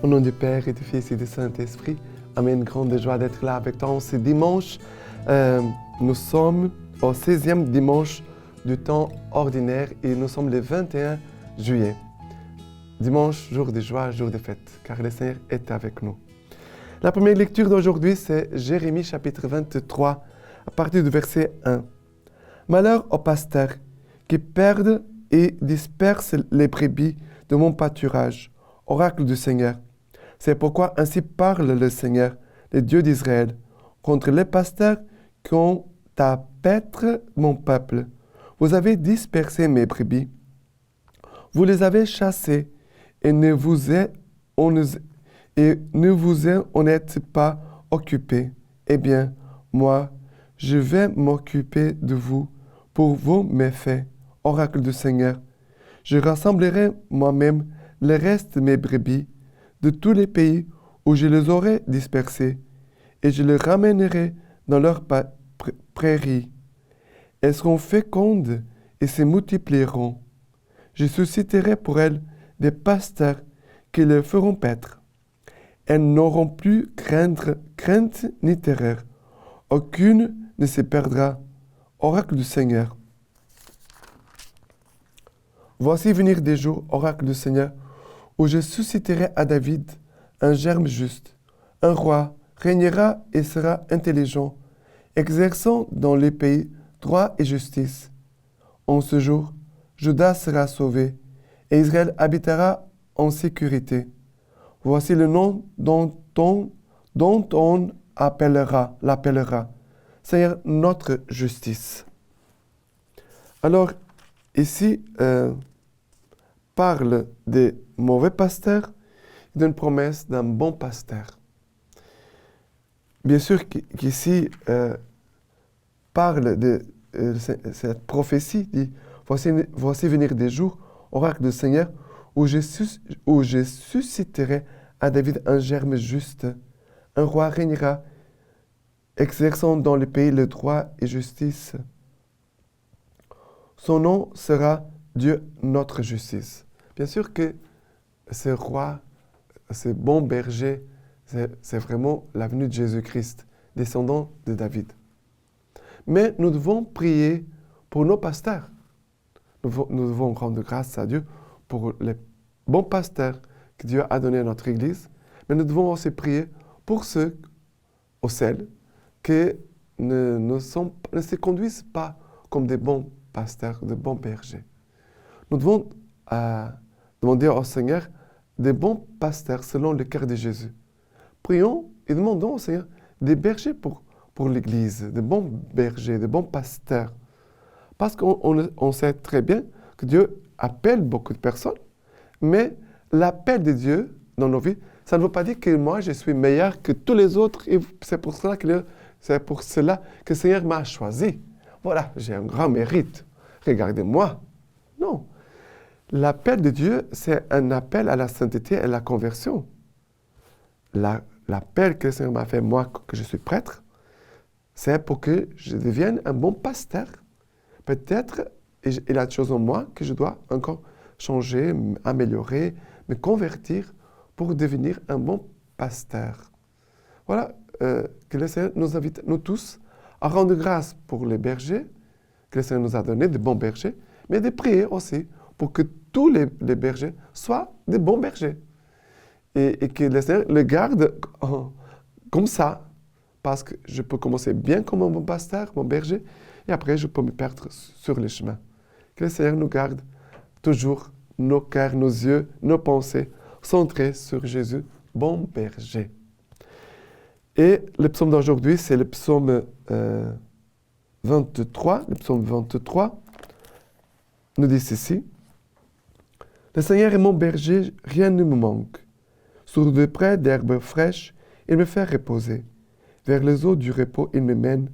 Au nom du Père et du Fils et du Saint-Esprit, Amen. Grande joie d'être là avec toi en ce dimanche. Nous sommes au 16e dimanche du temps ordinaire et nous sommes le 21 juillet. Dimanche, jour de joie, jour de fête, car le Seigneur est avec nous. La première lecture d'aujourd'hui, c'est Jérémie chapitre 23, à partir du verset 1. Malheur aux pasteurs qui perdent et dispersent les brebis de mon pâturage, oracle du Seigneur. C'est pourquoi ainsi parle le Seigneur, le Dieu d'Israël, contre les pasteurs qui ont à paître mon peuple. Vous avez dispersé mes brebis. Vous les avez chassées et ne vous en êtes pas occupés. Eh bien, moi, je vais m'occuper de vous pour vos méfaits, oracle du Seigneur. Je rassemblerai moi-même le reste de mes brebis de tous les pays où je les aurai dispersés, et je les ramènerai dans leurs prairies. Elles seront fécondes et se multiplieront. Je susciterai pour elles des pasteurs qui les feront paître. Elles n'auront plus crainte ni terreur. Aucune ne se perdra. Oracle du Seigneur. Voici venir des jours, oracle du Seigneur, où je susciterai à David un germe juste. Un roi régnera et sera intelligent, exerçant dans les pays droit et justice. En ce jour, Juda sera sauvé, et Israël habitera en sécurité. Voici le nom dont on l'appellera, Seigneur notre justice. Alors, ici, parle des mauvais pasteurs et d'une promesse d'un bon pasteur. Bien sûr qu'ici, parle de cette prophétie, dit, voici venir des jours, oracle du Seigneur, où je susciterai à David un germe juste. Un roi régnera, exerçant dans le pays le droit et justice. Son nom sera Dieu notre justice. Bien sûr que ce roi, ce bon berger, c'est vraiment la venue de Jésus-Christ, descendant de David. Mais nous devons prier pour nos pasteurs. Nous devons rendre grâce à Dieu pour les bons pasteurs que Dieu a donnés à notre Église. Mais nous devons aussi prier pour ceux ou celles qui ne se conduisent pas comme des bons pasteurs, de bons bergers. Nous devons demander au Seigneur des bons pasteurs selon le cœur de Jésus. Prions et demandons au Seigneur des bergers pour l'Église, de bons bergers, de bons pasteurs. Parce qu'on sait très bien que Dieu appelle beaucoup de personnes, mais l'appel de Dieu dans nos vies, ça ne veut pas dire que moi, je suis meilleur que tous les autres et c'est pour cela que le Seigneur m'a choisi. Voilà, j'ai un grand mérite. Regardez-moi. Non. L'appel de Dieu, c'est un appel à la sainteté et à la conversion. L'appel que le Seigneur m'a fait, moi, que je suis prêtre, c'est pour que je devienne un bon pasteur. Peut-être, il y a des choses en moi que je dois encore changer, améliorer, me convertir pour devenir un bon pasteur. Voilà, que le Seigneur nous invite, nous tous, à rendre grâce pour les bergers, que le Seigneur nous a donné, de bons bergers, mais de prier aussi pour que tous les bergers soient des bons bergers. Et que le Seigneur le garde comme ça, parce que je peux commencer bien comme un bon pasteur, mon berger, et après je peux me perdre sur les chemins. Que le Seigneur nous garde toujours nos cœurs, nos yeux, nos pensées centrés sur Jésus, bon berger. Et le psaume d'aujourd'hui, c'est le psaume 23. Le psaume 23 nous dit ceci. Le Seigneur est mon berger, rien ne me manque. Sur de près d'herbes fraîches, il me fait reposer. Vers les eaux du repos, il me mène.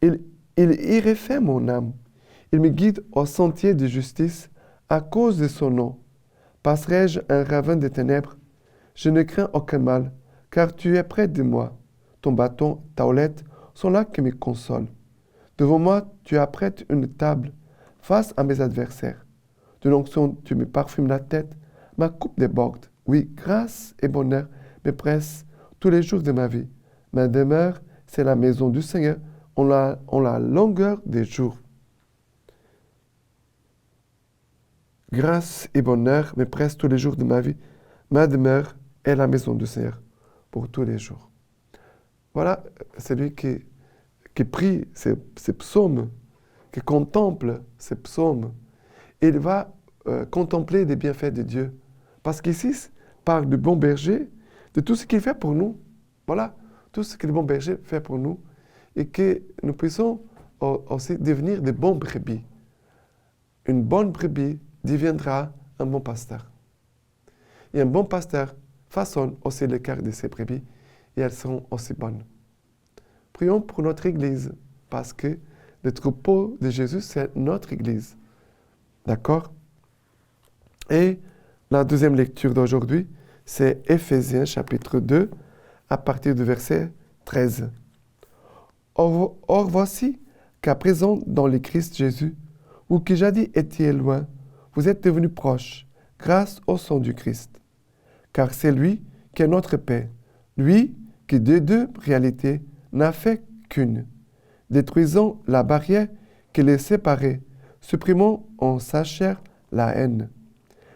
Il y refait mon âme. Il me guide au sentier de justice à cause de son nom. Passerai-je un ravin de ténèbres? Je ne crains aucun mal, car tu es près de moi. Ton bâton, ta houlette sont là qui me consolent. Devant moi, tu apprêtes une table face à mes adversaires. De l'onction, tu me parfumes la tête, ma coupe déborde. Oui, grâce et bonheur me pressent tous les jours de ma vie. Ma demeure, c'est la maison du Seigneur en la longueur des jours. Grâce et bonheur me pressent tous les jours de ma vie. Ma demeure est la maison du Seigneur pour tous les jours. Voilà celui qui prie ces psaumes, qui contemple ces psaumes. Il va contempler les bienfaits de Dieu. Parce qu'ici, parle du bon berger, de tout ce qu'il fait pour nous. Voilà, tout ce que le bon berger fait pour nous. Et que nous puissions aussi devenir de bons brebis. Une bonne brebis deviendra un bon pasteur. Et un bon pasteur façonne aussi le cœur de ses brebis et elles seront aussi bonnes. Prions pour notre Église parce que le troupeau de Jésus, c'est notre Église. D'accord? Et la deuxième lecture d'aujourd'hui, c'est Éphésiens chapitre 2 à partir du verset 13. Or voici qu'à présent dans le Christ Jésus, vous qui jadis étiez loin, vous êtes devenus proches grâce au sang du Christ. Car c'est lui qui est notre paix, lui qui des deux réalités n'a fait qu'une, détruisant la barrière qui les séparait, supprimant en sa chair la haine.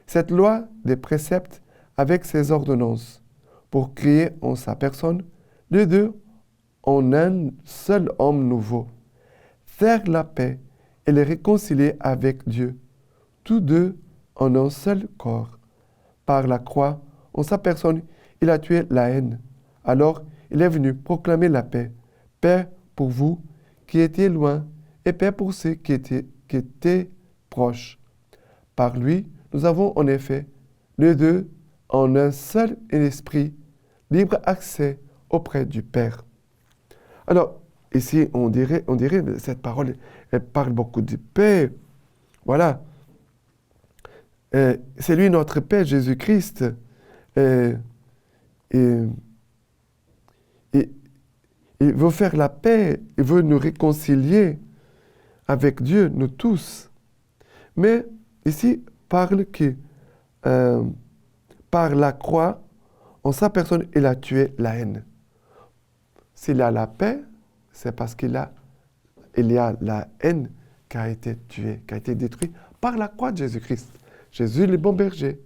Cette loi des préceptes avec ses ordonnances, pour créer en sa personne les deux en un seul homme nouveau, faire la paix et les réconcilier avec Dieu, tous deux en un seul corps. Par la croix, en sa personne, il a tué la haine. Alors, il est venu proclamer la paix. Paix pour vous qui étiez loin et paix pour ceux qui étaient proches. Par lui, nous avons en effet, les deux, en un seul esprit, libre accès auprès du Père. Alors, ici, on dirait cette parole, elle parle beaucoup de paix. Voilà. C'est lui notre Père, Jésus-Christ. Il veut faire la paix, il veut nous réconcilier avec Dieu, nous tous. Mais ici, parle que par la croix, en sa personne, il a tué la haine. S'il a la paix, c'est parce il y a la haine qui a été tuée, qui a été détruite par la croix de Jésus-Christ. Jésus, le bon berger,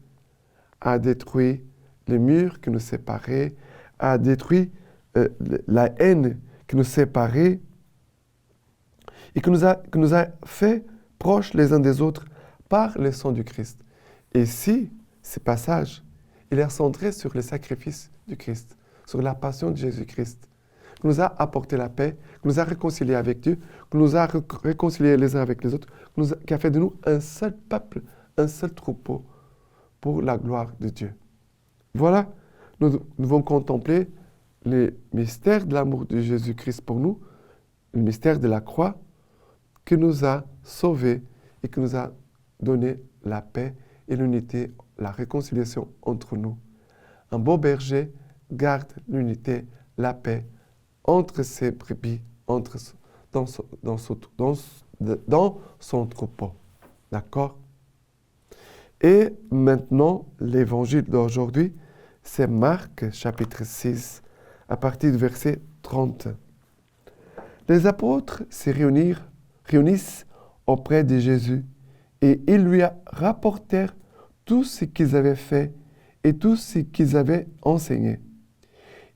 a détruit les murs qui nous séparaient, a détruit la haine qui nous séparait et qui nous a fait proches les uns des autres par le sang du Christ. Et si ce passage, il est centré sur le sacrifice du Christ, sur la passion de Jésus-Christ, qui nous a apporté la paix, qui nous a réconciliés avec Dieu, qui nous a réconciliés les uns avec les autres, qui a fait de nous un seul peuple, un seul troupeau pour la gloire de Dieu. Voilà, nous devons contempler les mystères de l'amour de Jésus-Christ pour nous, le mystère de la croix qui nous a sauvés et qui nous a donné la paix et l'unité, la réconciliation entre nous. Un beau berger garde l'unité, la paix entre ses brebis, dans son troupeau. D'accord? Et maintenant, l'évangile d'aujourd'hui, c'est Marc, chapitre 6, à partir du verset 30. Les apôtres se réunissent auprès de Jésus et ils lui rapportèrent tout ce qu'ils avaient fait et tout ce qu'ils avaient enseigné.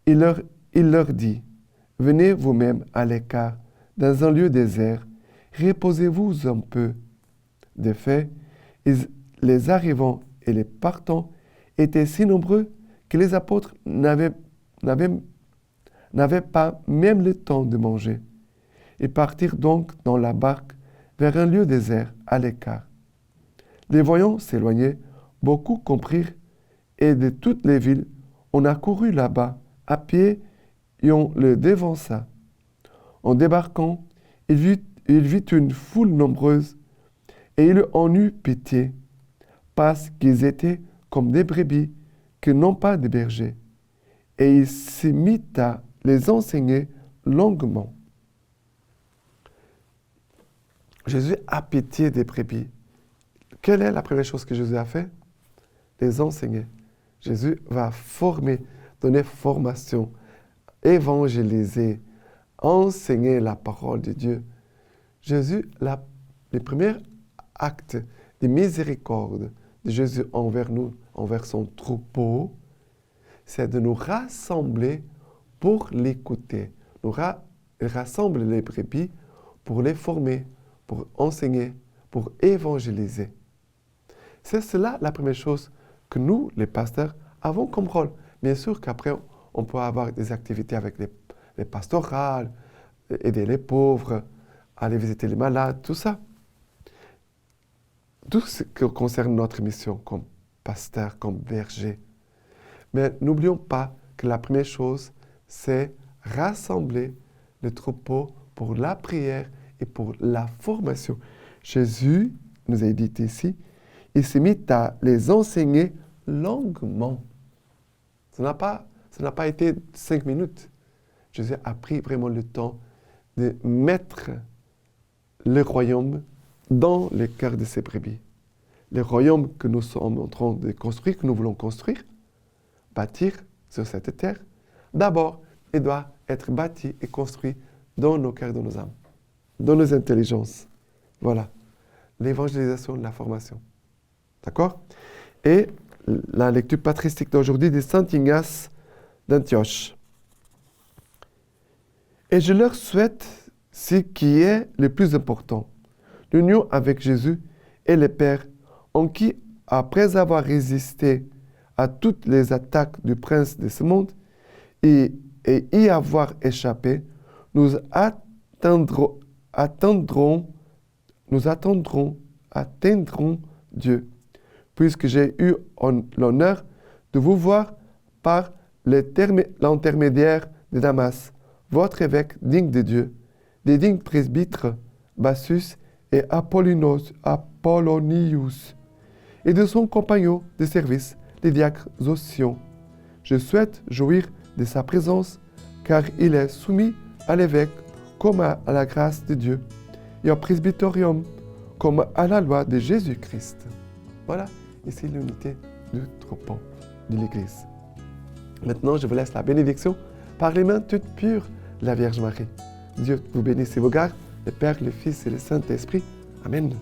Il leur dit, « Venez vous-même à l'écart, dans un lieu désert, reposez-vous un peu. » De fait, les arrivants et les partants étaient si nombreux que les apôtres n'avaient pas même le temps de manger. Ils partirent donc dans la barque vers un lieu désert à l'écart. Les voyant s'éloigner, beaucoup comprirent et de toutes les villes, on accourut là-bas à pied et on le devança. En débarquant, il vit une foule nombreuse et il en eut pitié, parce qu'ils étaient comme des brebis qui n'ont pas de berger. Et il se mit à les enseigner longuement. Jésus a pitié des brebis. Quelle est la première chose que Jésus a fait? Les enseigner. Jésus va former, donner formation, évangéliser, enseigner la parole de Dieu. Jésus, les premiers actes de miséricorde de Jésus envers nous, envers son troupeau, c'est de nous rassembler pour l'écouter. Il rassemble les brebis pour les former, pour enseigner, pour évangéliser. C'est cela la première chose que nous, les pasteurs, avons comme rôle. Bien sûr qu'après, on peut avoir des activités avec les pastorales, aider les pauvres, aller visiter les malades, tout ça. Tout ce qui concerne notre mission comme pasteur, comme berger. Mais n'oublions pas que la première chose, c'est rassembler le troupeau pour la prière et pour la formation. Jésus nous a dit ici, il s'est mis à les enseigner longuement. Ça n'a pas été 5 minutes. Jésus a pris vraiment le temps de mettre le royaume dans le cœur de ses brebis. Le royaume que nous sommes en train de construire, que nous voulons construire, bâtir sur cette terre, d'abord, il doit être bâti et construit dans nos cœurs, dans nos âmes, dans nos intelligences. Voilà. L'évangélisation, la formation. D'accord? Et la lecture patristique d'aujourd'hui de Saint Ignace d'Antioche. Et je leur souhaite ce qui est le plus important, l'union avec Jésus et le Père, en qui, après avoir résisté à toutes les attaques du prince de ce monde et y avoir échappé, nous atteindrons Dieu, puisque j'ai eu l'honneur de vous voir par l'intermédiaire de Damas, votre évêque digne de Dieu, des dignes presbytres Bassus et Apollonius, et de son compagnon de service, le diacre Zossion. Je souhaite jouir de sa présence, car il est soumis à l'évêque comme à la grâce de Dieu, et au presbyterium comme à la loi de Jésus-Christ. Voilà, ici l'unité du troupeau de l'Église. Maintenant, je vous laisse la bénédiction par les mains toutes pures de la Vierge Marie. Dieu vous bénisse et vous garde, le Père, le Fils et le Saint-Esprit. Amen.